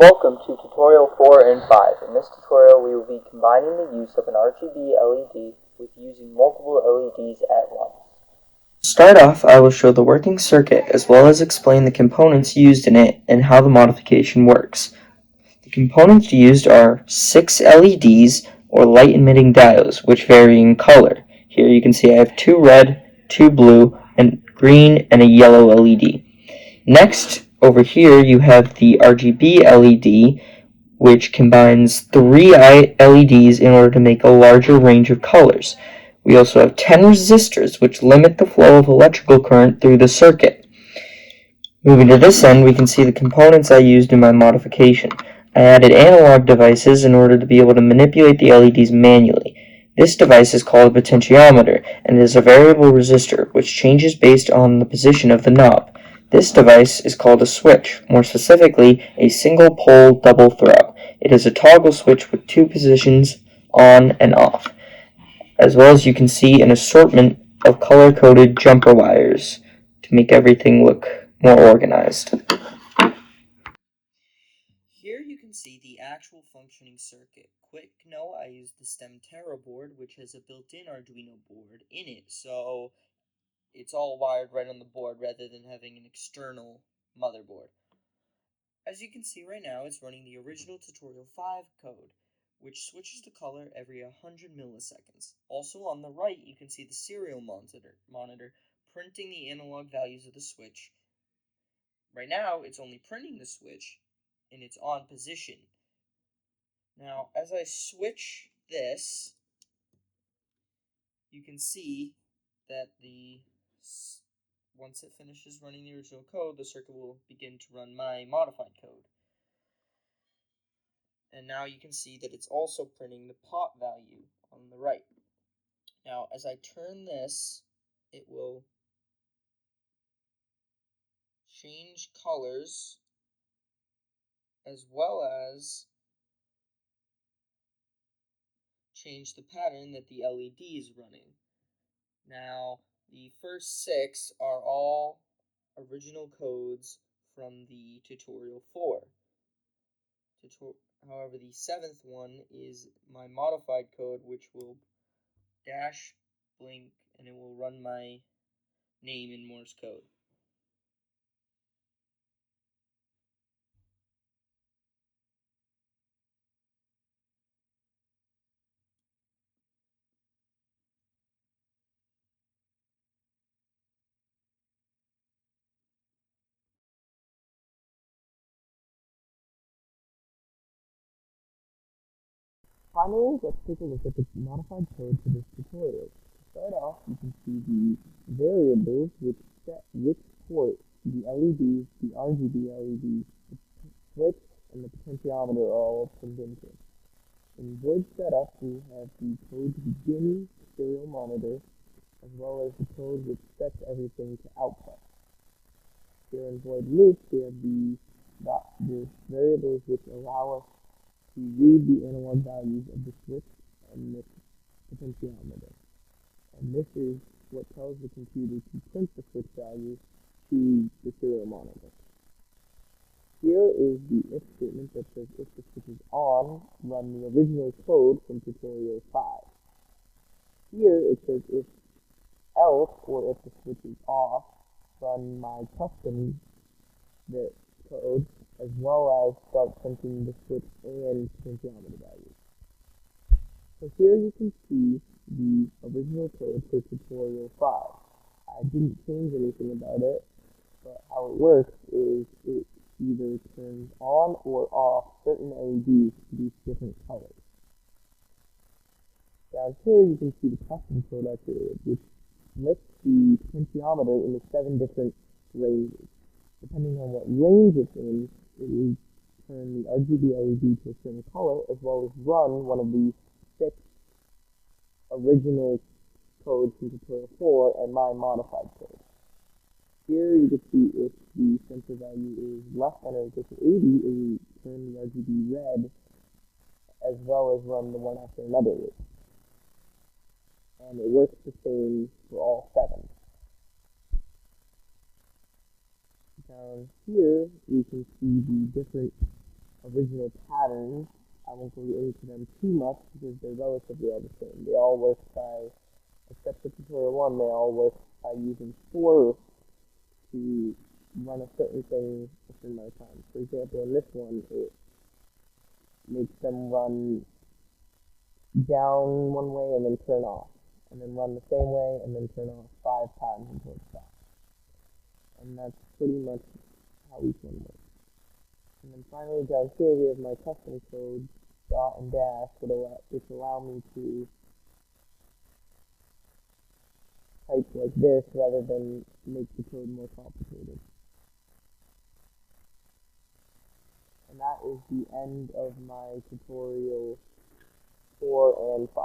Welcome to tutorial 4 and 5. In this tutorial we will be combining the use of an RGB LED with using multiple LEDs at once. To start off, I will show the working circuit as well as explain the components used in it and how the modification works. The components used are 6 LEDs or light emitting diodes which vary in color. Here you can see I have 2 red, 2 blue, and green and a yellow LED. Next, over here you have the RGB LED which combines 3 LEDs in order to make a larger range of colors. We also have 10 resistors which limit the flow of electrical current through the circuit. Moving to this end, we can see the components I used in my modification. I added analog devices in order to be able to manipulate the LEDs manually. This device is called a potentiometer and is a variable resistor which changes based on the position of the knob. This device is called a switch, more specifically a single pole double throw. It is a toggle switch with 2 positions, on and off, as well as you can see an assortment of color-coded jumper wires to make everything look more organized. Here you can see the actual functioning circuit. Quick note, I used the StemTerra board, which has a built-in Arduino board in it, so it's all wired right on the board rather than having an external motherboard. As you can see right now, it's running the original tutorial 5 code, which switches the color every 100 milliseconds. Also on the right, you can see the serial monitor printing the analog values of the switch. Right now, it's only printing the switch in its on position. Now, as I switch this, you can see that once it finishes running the original code, the circuit will begin to run my modified code. And now you can see that it's also printing the pot value on the right. Now, as I turn this, it will change colors as well as change the pattern that the LED is running. Now, the first 6 are all original codes from the tutorial 4. However, the 7th one is my modified code, which will dash blink and it will run my name in Morse code. Finally, let's take a look at the modified code for this tutorial. To start off, you can see the variables which set which port the LEDs, the RGB LEDs, the switch, and the potentiometer are all plugged into. In void setup, we have the code to begin serial monitor, as well as the code which sets everything to output. Here in void loop, we have the variables which allow us to read the analog values of the switch and the potentiometer. And this is what tells the computer to print the switch value to the serial monitor. Here is the if statement that says if the switch is on, run the original code from tutorial 5. Here it says if else, or if the switch is off, run my custom code, as well as start printing the switch and potentiometer values. So here you can see the original code for tutorial 5. I didn't change anything about it, but how it works is it either turns on or off certain LEDs to these different colors. Down here you can see the custom code I created, which splits the potentiometer into 7 different ranges. Depending on what range it's in, it will turn the RGB LED to a certain color, as well as run one of the 6 original codes from tutorial 4 and my modified code. Here you can see if the sensor value is less than or equal to 80, it will turn the RGB red, as well as run the one after another loop. And it works the same for all 7. Down here, we can see the different original patterns. I won't go into them too much because they're relatively all the same. They all work by, except for tutorial 1, they all work by using for to run a certain thing a certain amount of time. For example, in this one, it makes them run down one way and then turn off, and then run the same way and then turn off 5 times until it stops. And that's pretty much how each one works. And then finally down here we have my custom code, dot and dash, which allow me to type like this rather than make the code more complicated. And that is the end of my tutorial 4 and 5.